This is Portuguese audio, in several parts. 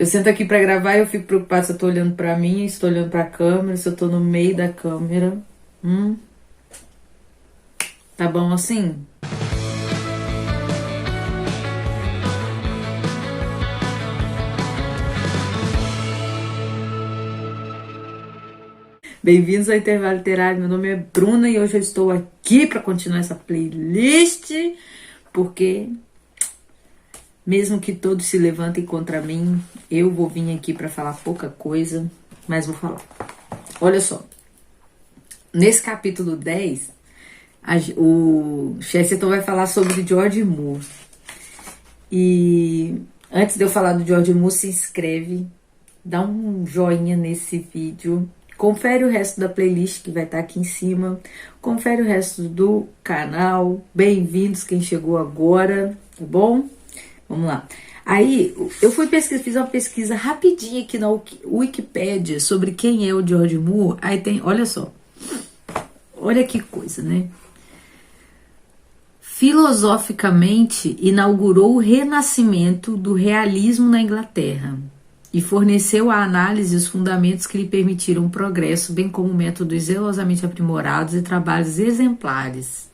Eu sento aqui pra gravar e eu fico preocupada se eu tô olhando pra mim, se tô olhando pra câmera, se eu tô no meio da câmera. Tá bom assim? Bem-vindos ao Intervalo Literário. Meu nome é Bruna e hoje eu estou aqui para continuar essa playlist, porque mesmo que todos se levantem contra mim, eu vou vir aqui para falar pouca coisa, mas vou falar. Olha só, nesse capítulo 10, o Chesterton vai falar sobre George Moore. E antes de eu falar do George Moore, se inscreve, dá um joinha nesse vídeo. Confere o resto da playlist que vai estar aqui em cima. Confere o resto do canal. Bem-vindos quem chegou agora, tá bom? Vamos lá. Aí, eu fui pesquisar, fiz uma pesquisa rapidinha aqui na Wikipédia sobre quem é o George Moore. Aí tem, olha só. Olha que coisa, né? Filosoficamente, inaugurou o renascimento do realismo na Inglaterra e forneceu à análise os fundamentos que lhe permitiram o progresso, bem como métodos zelosamente aprimorados e trabalhos exemplares.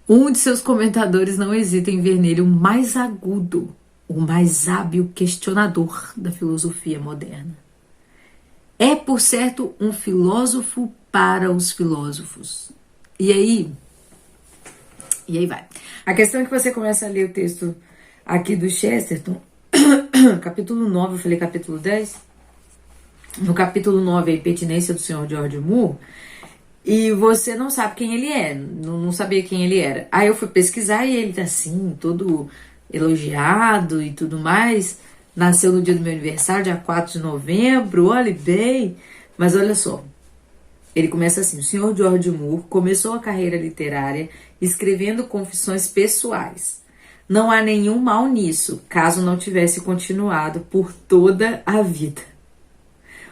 Um de seus comentadores não hesita em ver nele o mais agudo, o mais hábil questionador da filosofia moderna. É, por certo, um filósofo para os filósofos. E aí vai. A questão é que você começa a ler o texto aqui do Chesterton, capítulo 9, eu falei capítulo 10. No capítulo 9, a impertinência do Sr. George Moore, e você não sabe quem ele é, não sabia quem ele era. Aí eu fui pesquisar e ele tá assim, todo elogiado e tudo mais. Nasceu no dia do meu aniversário, dia 4 de novembro, olha bem. Mas olha só, ele começa assim: o Sr. George Moore começou a carreira literária escrevendo confissões pessoais. Não há nenhum mal nisso, caso não tivesse continuado por toda a vida.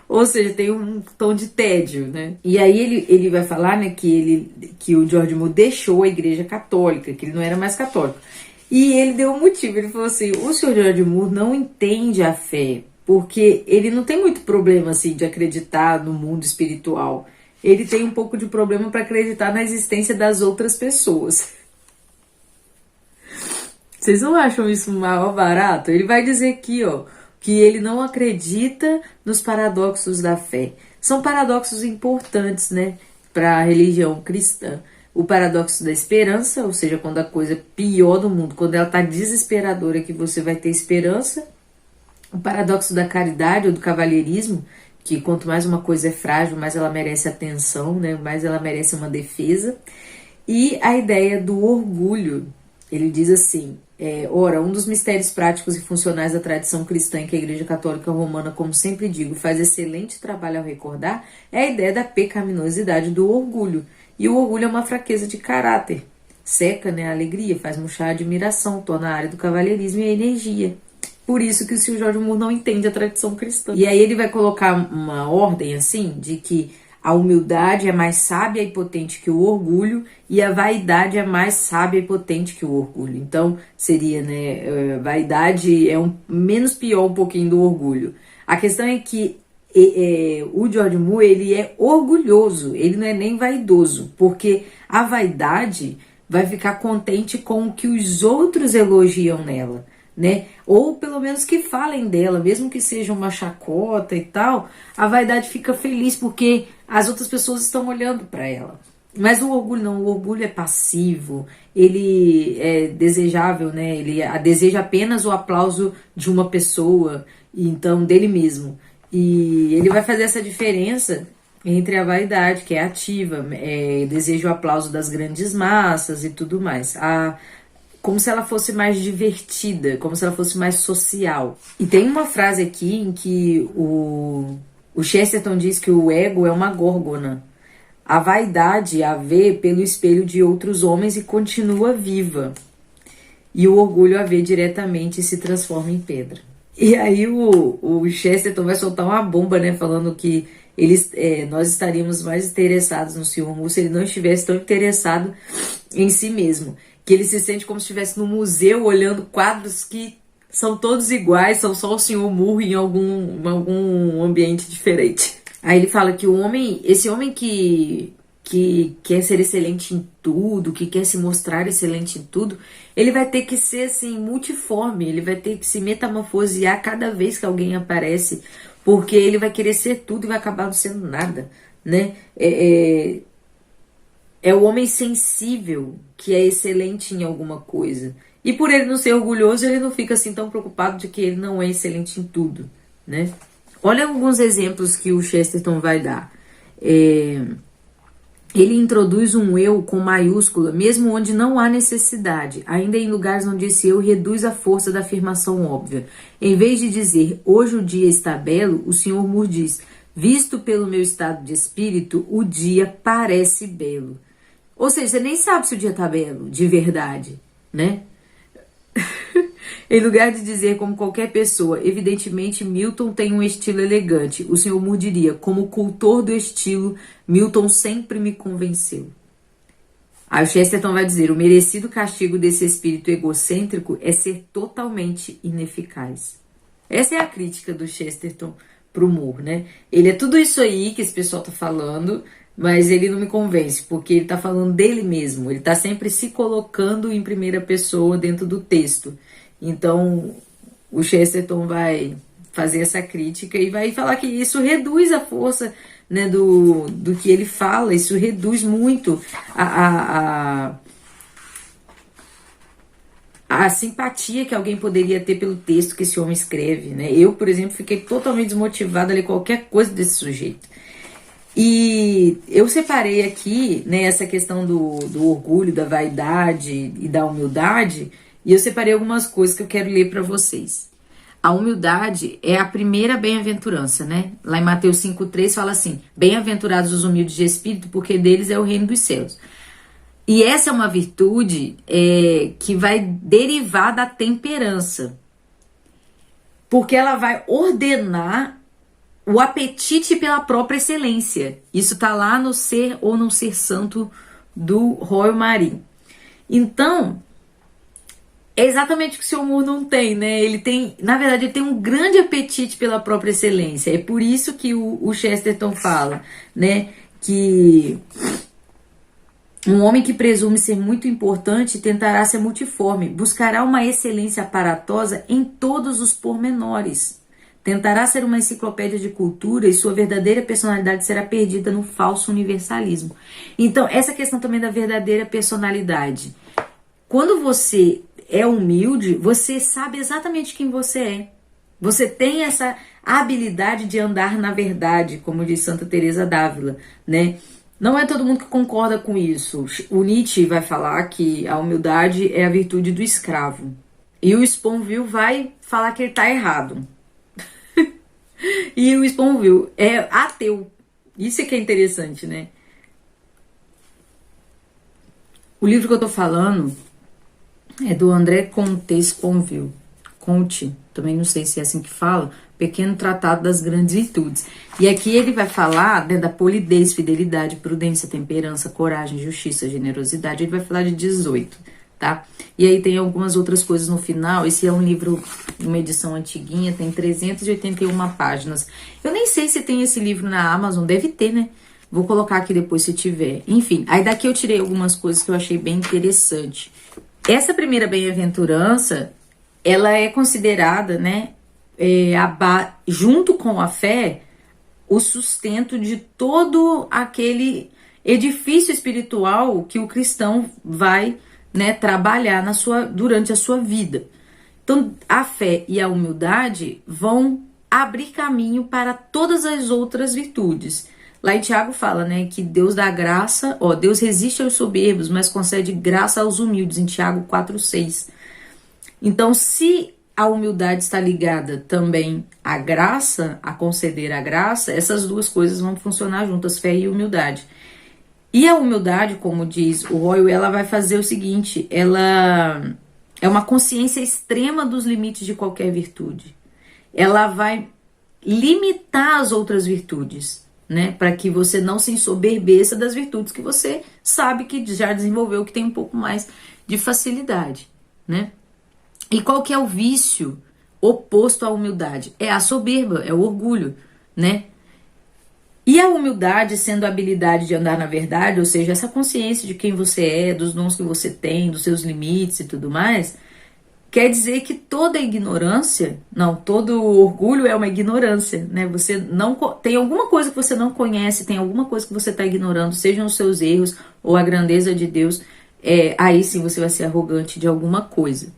Ou seja, tem um tom de tédio, né? E aí ele vai falar, né, que o George Moore deixou a igreja católica, que ele não era mais católico. E ele deu um motivo, ele falou assim: o Sr. George Moore não entende a fé, porque ele não tem muito problema assim de acreditar no mundo espiritual. Ele tem um pouco de problema para acreditar na existência das outras pessoas. Vocês não acham isso maior barato? Ele vai dizer aqui, ó, que ele não acredita nos paradoxos da fé. São paradoxos importantes, né, para a religião cristã. O paradoxo da esperança, ou seja, quando a coisa é pior do mundo, quando ela está desesperadora, que você vai ter esperança. O paradoxo da caridade ou do cavalheirismo, que quanto mais uma coisa é frágil, mais ela merece atenção, né, mais ela merece uma defesa. E a ideia do orgulho. Ele diz assim: ora, um dos mistérios práticos e funcionais da tradição cristã, que a Igreja Católica Romana, como sempre digo, faz excelente trabalho ao recordar, é a ideia da pecaminosidade do orgulho. E o orgulho é uma fraqueza de caráter. Seca, né, a alegria, faz murchar a admiração, torna a área do cavalheirismo e a energia. Por isso que o Sr. George Moore não entende a tradição cristã. E aí ele vai colocar uma ordem assim, de que a humildade é mais sábia e potente que o orgulho, e a vaidade é mais sábia e potente que o orgulho. Então, seria, né, vaidade é menos pior um pouquinho do orgulho. A questão é que o George Moore, ele é orgulhoso, ele não é nem vaidoso, porque a vaidade vai ficar contente com o que os outros elogiam nela, né? Ou pelo menos que falem dela, mesmo que seja uma chacota e tal, a vaidade fica feliz porque as outras pessoas estão olhando para ela. Mas o orgulho não, o orgulho é passivo, ele é desejável, né? Ele deseja apenas o aplauso de uma pessoa, então dele mesmo. E ele vai fazer essa diferença entre a vaidade, que é ativa, deseja o aplauso das grandes massas e tudo mais. Como se ela fosse mais divertida, como se ela fosse mais social. E tem uma frase aqui em que o Chesterton diz que o ego é uma górgona. A vaidade a vê pelo espelho de outros homens e continua viva. E o orgulho a vê diretamente e se transforma em pedra. E aí o Chesterton vai soltar uma bomba, né, falando que nós estaríamos mais interessados no Sr. Moore se ele não estivesse tão interessado em si mesmo. Que ele se sente como se estivesse no museu olhando quadros que São todos iguais, são só o senhor Murro em algum ambiente diferente. Aí ele fala que esse homem que quer ser excelente em tudo, que quer se mostrar excelente em tudo, ele vai ter que ser assim multiforme, ele vai ter que se metamorfosear cada vez que alguém aparece, porque ele vai querer ser tudo e vai acabar não sendo nada, né? É o homem sensível que é excelente em alguma coisa. E por ele não ser orgulhoso, ele não fica assim tão preocupado de que ele não é excelente em tudo, né? Olha alguns exemplos que o Chesterton vai dar. Ele introduz um eu com maiúscula, mesmo onde não há necessidade. Ainda em lugares onde esse eu reduz a força da afirmação óbvia. Em vez de dizer, hoje o dia está belo, o Sr. Moore diz, visto pelo meu estado de espírito, o dia parece belo. Ou seja, você nem sabe se o dia está belo, de verdade, né? Em lugar de dizer como qualquer pessoa, evidentemente Milton tem um estilo elegante. O Sr. Moore diria, como cultor do estilo, Milton sempre me convenceu. Aí o Chesterton vai dizer, o merecido castigo desse espírito egocêntrico é ser totalmente ineficaz. Essa é a crítica do Chesterton pro Moore, né? Ele é tudo isso aí que esse pessoal tá falando, mas ele não me convence, porque ele tá falando dele mesmo. Ele tá sempre se colocando em primeira pessoa dentro do texto. Então, o Chesterton vai fazer essa crítica e vai falar que isso reduz a força, né, do que ele fala, isso reduz muito a simpatia que alguém poderia ter pelo texto que esse homem escreve, né? Eu, por exemplo, fiquei totalmente desmotivada a ler qualquer coisa desse sujeito. E eu separei aqui, né, essa questão do orgulho, da vaidade e da humildade, e eu separei algumas coisas que eu quero ler para vocês. A humildade é a primeira bem-aventurança, né? Lá em Mateus 5,3 fala assim, bem-aventurados os humildes de espírito, porque deles é o reino dos céus. E essa é uma virtude que vai derivar da temperança, porque ela vai ordenar o apetite pela própria excelência. Isso tá lá no Ser ou Não Ser Santo do Royal Marin. Então, é exatamente o que o Sr. Moore não tem, né? Ele tem, na verdade, ele tem um grande apetite pela própria excelência. É por isso que o Chesterton fala, né, que um homem que presume ser muito importante tentará ser multiforme, buscará uma excelência aparatosa em todos os pormenores. Tentará ser uma enciclopédia de cultura e sua verdadeira personalidade será perdida no falso universalismo. Então, essa questão também da verdadeira personalidade. Quando você é humilde, você sabe exatamente quem você é. Você tem essa habilidade de andar na verdade, como diz Santa Teresa d'Ávila, né? Não é todo mundo que concorda com isso. O Nietzsche vai falar que a humildade é a virtude do escravo. E o Sponville vai falar que ele está errado. E o Sponville é ateu. Isso é que é interessante, né? O livro que eu tô falando é do André Comte Sponville. Comte, também não sei se é assim que fala, Pequeno Tratado das Grandes Virtudes. E aqui ele vai falar, né, da polidez, fidelidade, prudência, temperança, coragem, justiça, generosidade. Ele vai falar de 18, tá? E aí tem algumas outras coisas no final. Esse é um livro, uma edição antiguinha, tem 381 páginas. Eu nem sei se tem esse livro na Amazon, deve ter, né? Vou colocar aqui depois se tiver. Enfim, aí daqui eu tirei algumas coisas que eu achei bem interessante. Essa primeira bem-aventurança, ela é considerada, né, junto com a fé, o sustento de todo aquele edifício espiritual que o cristão vai, né, trabalhar durante a sua vida. Então, a fé e a humildade vão abrir caminho para todas as outras virtudes. Lá em Tiago fala, né, que Deus dá graça, Deus resiste aos soberbos, mas concede graça aos humildes, em Tiago 4,6. Então, se a humildade está ligada também à graça, a conceder a graça, essas duas coisas vão funcionar juntas, fé e humildade. E a humildade, como diz o Royal, ela vai fazer o seguinte, ela é uma consciência extrema dos limites de qualquer virtude. Ela vai limitar as outras virtudes, né, para que você não se ensoberbeça das virtudes que você sabe que já desenvolveu, que tem um pouco mais de facilidade, né? E qual que é o vício oposto à humildade? É a soberba, é o orgulho, né? E a humildade sendo a habilidade de andar na verdade, ou seja, essa consciência de quem você é, dos dons que você tem, dos seus limites e tudo mais, quer dizer que toda ignorância, não, todo orgulho é uma ignorância, né? Você não tem alguma coisa que você não conhece, tem alguma coisa que você está ignorando, sejam os seus erros ou a grandeza de Deus, aí sim você vai ser arrogante de alguma coisa.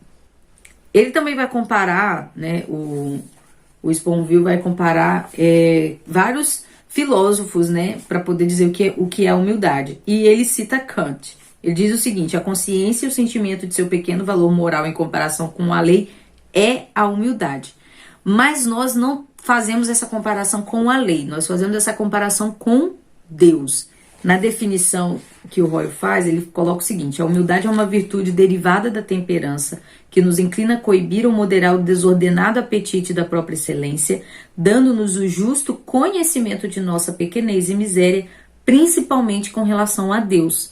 Ele também vai comparar, né? O Sponville vai comparar vários filósofos, né, para poder dizer o que é humildade. E ele cita Kant. Ele diz o seguinte: a consciência e o sentimento de seu pequeno valor moral em comparação com a lei é a humildade. Mas nós não fazemos essa comparação com a lei, nós fazemos essa comparação com Deus. Na definição que o Roy faz, ele coloca o seguinte: a humildade é uma virtude derivada da temperança, que nos inclina a coibir ou moderar o desordenado apetite da própria excelência, dando-nos o justo conhecimento de nossa pequenez e miséria, principalmente com relação a Deus.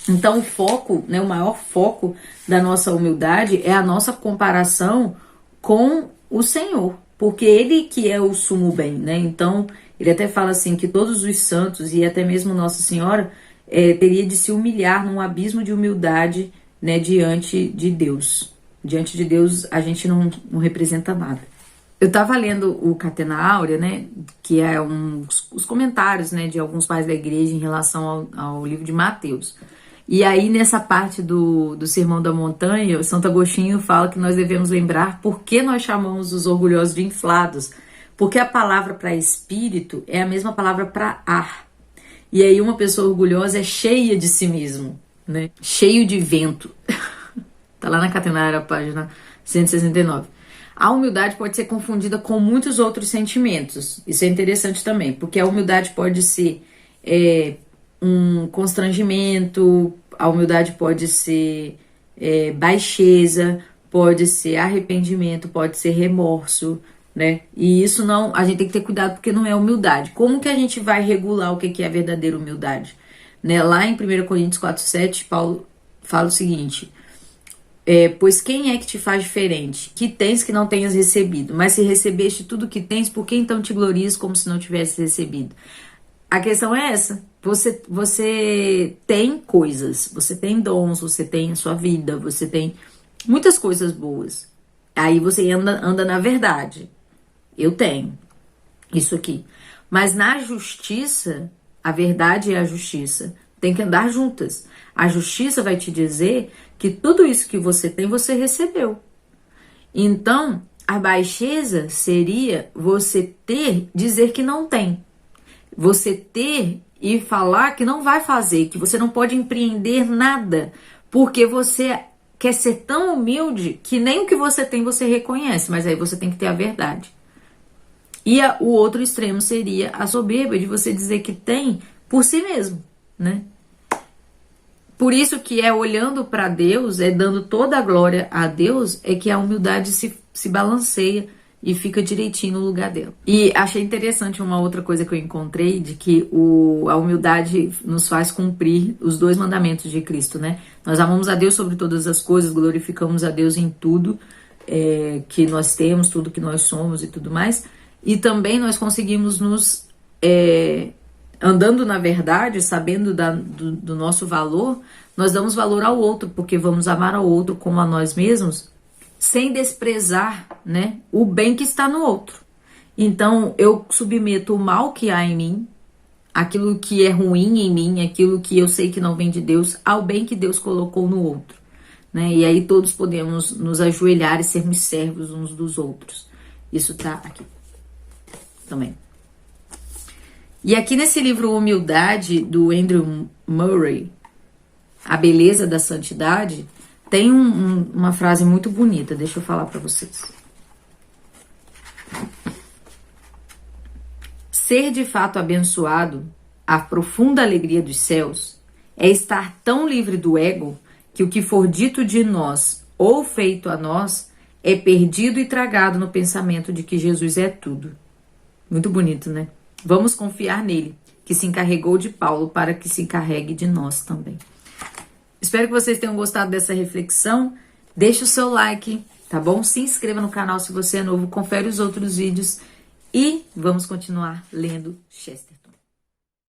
Então o foco, né, o maior foco da nossa humildade é a nossa comparação com o Senhor, porque Ele que é o sumo bem, né? Então ele até fala assim que todos os santos e até mesmo Nossa Senhora teria de se humilhar num abismo de humildade, né, diante de Deus. Diante de Deus a gente não representa nada. Eu estava lendo o Catena Áurea, né, que é os comentários, né, de alguns pais da igreja em relação ao livro de Mateus. E aí nessa parte do Sermão da Montanha, o Santo Agostinho fala que nós devemos lembrar por que nós chamamos os orgulhosos de inflados. Porque a palavra para espírito é a mesma palavra para ar. E aí uma pessoa orgulhosa é cheia de si mesmo, né? Cheio de vento. Tá lá na Catenária, página 169. A humildade pode ser confundida com muitos outros sentimentos. Isso é interessante também, porque a humildade pode ser um constrangimento, a humildade pode ser baixeza, pode ser arrependimento, pode ser remorso, né? E isso não, a gente tem que ter cuidado porque não é humildade. Como que a gente vai regular o que é a verdadeira humildade? Né? Lá em 1 Coríntios 4,7, Paulo fala o seguinte: pois quem é que te faz diferente? Que tens que não tenhas recebido? Mas se recebeste tudo que tens, por que então te glorias como se não tivesse recebido? A questão é essa. Você tem coisas, você tem dons, você tem a sua vida, você tem muitas coisas boas. Aí você anda na verdade. Eu tenho isso aqui. Mas na justiça, a verdade e a justiça tem que andar juntas. A justiça vai te dizer que tudo isso que você tem, você recebeu. Então, a baixeza seria você dizer que não tem. Você ter e falar que não vai fazer, que você não pode empreender nada, porque você quer ser tão humilde que nem o que você tem você reconhece, mas aí você tem que ter a verdade. E o outro extremo seria a soberba, de você dizer que tem por si mesmo, né? Por isso que olhando para Deus, dando toda a glória a Deus, é que a humildade se balanceia e fica direitinho no lugar dela. E achei interessante uma outra coisa que eu encontrei, de que a humildade nos faz cumprir os 2 mandamentos de Cristo, né? Nós amamos a Deus sobre todas as coisas, glorificamos a Deus em tudo que nós temos, tudo que nós somos e tudo mais. E também nós conseguimos nos andando na verdade, sabendo do nosso valor, nós damos valor ao outro, porque vamos amar ao outro como a nós mesmos, sem desprezar, né, o bem que está no outro. Então, eu submeto o mal que há em mim, aquilo que é ruim em mim, aquilo que eu sei que não vem de Deus, ao bem que Deus colocou no outro, né? E aí todos podemos nos ajoelhar e sermos servos uns dos outros. Isso tá aqui também. E aqui nesse livro Humildade, do Andrew Murray, A Beleza da Santidade, tem uma frase muito bonita, deixa eu falar para vocês. Ser de fato abençoado, a profunda alegria dos céus, é estar tão livre do ego que o que for dito de nós ou feito a nós é perdido e tragado no pensamento de que Jesus é tudo. Muito bonito, né? Vamos confiar nele, que se encarregou de Paulo para que se encarregue de nós também. Espero que vocês tenham gostado dessa reflexão. Deixe o seu like, tá bom? Se inscreva no canal se você é novo, confere os outros vídeos e vamos continuar lendo Chesterton.